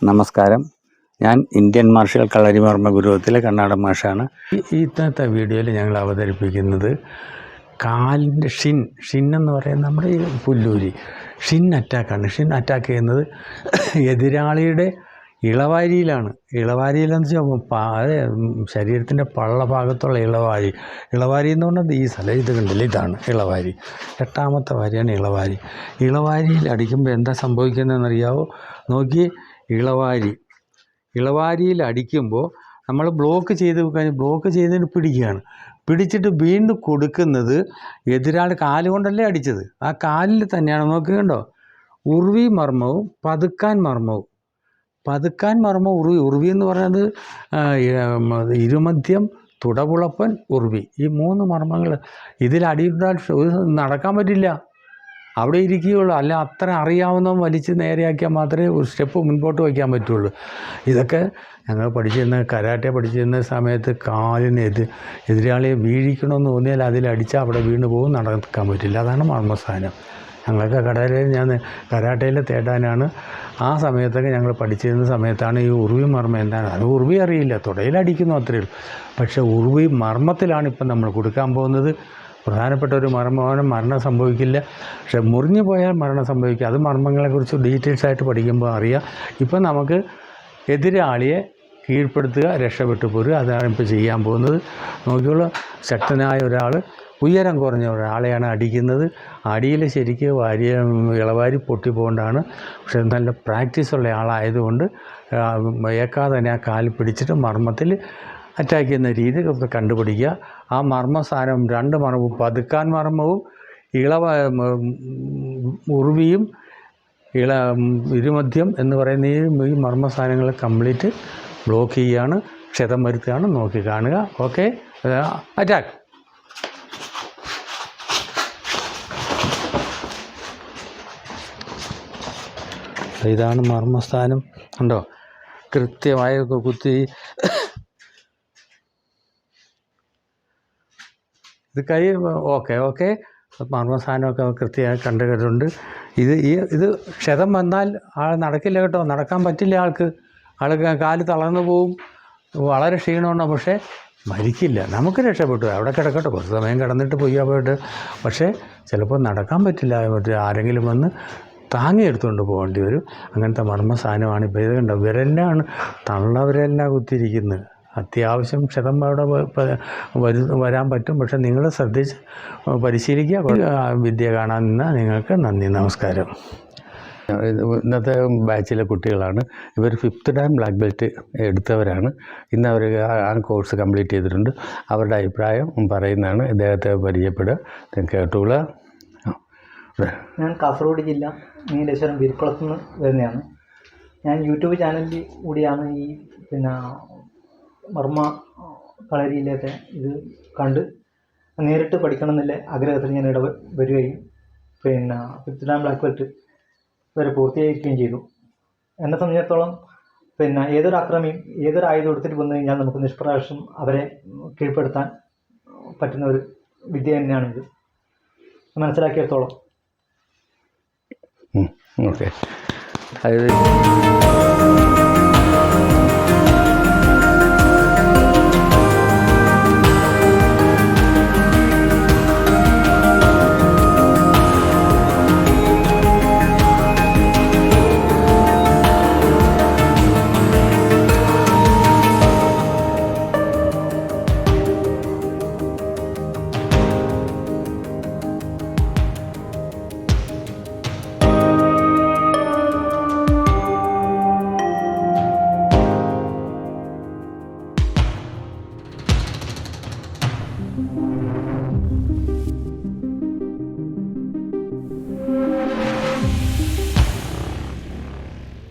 നമസ്കാരം. ഞാൻ Indian marshal കളരിമർമ്മ ഗുരുവത്തിലെ Karnataka മാഷാണ്. ഇന്നത്തെ വീഡിയോയിൽ ഞങ്ങൾ അവതരിപ്പിക്കുന്നത് കാലിൻ്റെ ഷിൻ എന്ന് പറയുന്നത് നമ്മുടെ ഈ പുല്ലൂരി ഷിൻ അറ്റാക്കാണ്. ഷിൻ അറ്റാക്ക് ചെയ്യുന്നത് എതിരാളിയുടെ ഇളവാരിയിലാണ്. ഇളവാരിയിലെന്ന് വെച്ചാൽ ശരീരത്തിൻ്റെ പള്ള ഭാഗത്തുള്ള ഇളവാരി എന്ന് പറഞ്ഞാൽ ഈ സ്ഥലം ഇത് കണ്ടില്ല, ഇതാണ് ഇളവാരി. 8ാമത്തെ വാരിയാണ് ഇളവാരി. ഇളവാരിയിൽ അടിക്കുമ്പോൾ എന്താ സംഭവിക്കുന്നതെന്നറിയാവോ? നോക്കി, ഇളവാരിയിൽ അടിക്കുമ്പോൾ നമ്മൾ ബ്ലോക്ക് ചെയ്തതിന് പിടിക്കുകയാണ്. പിടിച്ചിട്ട് വീണ്ടും കൊടുക്കുന്നത് എതിരാളി കാലുകൊണ്ടല്ലേ അടിച്ചത്, ആ കാലിൽ തന്നെയാണ്. നോക്കുകയുണ്ടോ, ഉർവി മർമ്മവും പതുക്കാൻ മർമ്മവും. ഉർവി എന്ന് പറയുന്നത് ഇരുമധ്യം, തുടപുളപ്പൻ, ഉർവി, ഈ 3 മർമ്മങ്ങൾ. ഇതിൽ അടിയിട്ടാൽ നടക്കാൻ പറ്റില്ല, അവിടെ ഇരിക്കുകയുള്ളൂ. അല്ല, അത്ര അറിയാവുന്നവൻ വലിച്ച് നേരെയാക്കിയാൽ മാത്രമേ ഒരു സ്റ്റെപ്പ് മുൻപോട്ട് വയ്ക്കാൻ പറ്റുള്ളൂ. ഇതൊക്കെ ഞങ്ങൾ കരാട്ടെ പഠിച്ചിരുന്ന സമയത്ത് കാലിന് എതിരാളിയെ വീഴിക്കണമെന്ന് തോന്നിയാൽ അതിലടിച്ചാൽ അവിടെ വീണ് പോകും, നടക്കാൻ പറ്റില്ല. അതാണ് മർമ്മസ്ഥാനം. ഞങ്ങളൊക്കെ കരാട്ടയിൽ തേടാനാണ്. ആ സമയത്തൊക്കെ ഞങ്ങൾ പഠിച്ചിരുന്ന സമയത്താണ് ഈ ഉർവി മർമ്മം എന്താണ്, അത് ഉർവി അറിയില്ല, തുടയിലടിക്കുന്നു അത്രയേ ഉള്ളൂ. പക്ഷേ ഉർവി മർമ്മത്തിലാണ് ഇപ്പം നമ്മൾ കൊടുക്കാൻ പോകുന്നത്. പ്രധാനപ്പെട്ട ഒരു മർമ്മമാണ്, മരണം സംഭവിക്കില്ല, പക്ഷെ മുറിഞ്ഞു പോയാൽ മരണം സംഭവിക്കുക. അത് മർമ്മങ്ങളെക്കുറിച്ച് ഡീറ്റെയിൽസ് ആയിട്ട് പഠിക്കുമ്പോൾ അറിയാം. ഇപ്പം നമുക്ക് എതിരാളിയെ കീഴ്പ്പെടുത്തുക, രക്ഷപ്പെട്ടു പോരുക, അതാണ് ഇപ്പോൾ ചെയ്യാൻ പോകുന്നത്. നോക്കിയുള്ള ശക്തനായ ഒരാൾ, ഉയരം കുറഞ്ഞ ഒരാളെയാണ് അടിക്കുന്നത്. അടിയിൽ ശരിക്ക് ഇളവാരി പൊട്ടിപ്പോകൊണ്ടാണ്. പക്ഷെ നല്ല പ്രാക്ടീസുള്ള ആളായതുകൊണ്ട് ഏക്കാതെ തന്നെ ആ കാല് പിടിച്ചിട്ട് മർമ്മത്തിൽ അറ്റാക്ക് ചെയ്യുന്ന രീതി കണ്ടുപിടിക്കുക. ആ മർമ്മസ്ഥാനം 2 മർമ്മവും, പതുക്കാൻ മർമ്മവും ഉർവിയും ഇരുമധ്യം എന്ന് പറയുന്ന ഈ മർമ്മസ്ഥാനങ്ങൾ കംപ്ലീറ്റ് ബ്ലോക്ക് ചെയ്യുകയാണ്, ക്ഷതം വരുത്തുകയാണ്. നോക്കി കാണുക. Okay, attack. ഇതാണ് മർമ്മസ്ഥാനം, ഉണ്ടോ, കൃത്യമായ കുത്തി. ഇത് കൈ ഓക്കെ മർമ്മസ്ഥാനമൊക്കെ കൃത്യമായി കണ്ടുകെട്ടുണ്ട്. ഇത് ക്ഷതം വന്നാൽ ആൾ നടക്കില്ല കേട്ടോ, നടക്കാൻ പറ്റില്ല. ആൾക്ക് കാല് തളർന്നു പോവും, വളരെ ക്ഷീണമുണ്ടാകും, പക്ഷേ മരിക്കില്ല. നമുക്ക് രക്ഷപ്പെട്ടു, അവിടെ കിടക്കട്ടെ, കുറച്ച് സമയം കിടന്നിട്ട് പോയിട്ട്. പക്ഷേ ചിലപ്പോൾ നടക്കാൻ പറ്റില്ല, ആരെങ്കിലും വന്ന് താങ്ങിയെടുത്തുകൊണ്ട് പോകേണ്ടി വരും. അങ്ങനത്തെ മർമ്മസ്ഥാനമാണ്. ഇപ്പോൾ ഇത് കണ്ടോ, തള്ളവിരലിനാണ് കുത്തിയിരിക്കുന്നത്. അത്യാവശ്യം ക്ഷതം അവിടെ വരാൻ പറ്റും. പക്ഷെ നിങ്ങൾ ശ്രദ്ധിച്ച് പരിശീലിക്കുക. വിദ്യ കാണാൻ നിന്നാൽ നിങ്ങൾക്ക് നന്ദി, നമസ്കാരം. ഇന്നത്തെ ബാച്ചിലെ കുട്ടികളാണ് ഇവർ. 5th Dan black belt എടുത്തവരാണ്. ഇന്ന് അവർ ആ കോഴ്സ് കംപ്ലീറ്റ് ചെയ്തിട്ടുണ്ട്. അവരുടെ അഭിപ്രായം പറയുന്നതാണ്. ഇദ്ദേഹത്തെ പരിചയപ്പെടുക, കേട്ടുകൊള്ളുക. ഞാൻ കാസർഗോഡ് ജില്ല നീലേശ്വരം വിരിക്കുളത്തു നിന്ന് വരുന്നതാണ്. ഞാൻ യൂട്യൂബ് ചാനലിൽ കൂടിയാണ് ഈ മർമ്മ കളരിയിലൊക്കെ ഇത് കണ്ട് നേരിട്ട് പഠിക്കണം എന്നുള്ള ആഗ്രഹത്തിൽ ഞാൻ വരികയും 5th ഡാൻ ബ്ലാക്ക് ബെൽറ്റ് വരെ പൂർത്തീകരിക്കുകയും ചെയ്തു. എന്നെ സംബന്ധിച്ചിടത്തോളം ഏതൊരു ആക്രമിയും ഏതൊരു ആയുധം എടുത്തിട്ട് വന്നു കഴിഞ്ഞാൽ നമുക്ക് നിഷ്പ്രയാസം അവരെ കീഴ്പ്പെടുത്താൻ പറ്റുന്ന ഒരു വിദ്യ തന്നെയാണിത്, മനസ്സിലാക്കിയിടത്തോളം. ഓക്കെ, അതായത്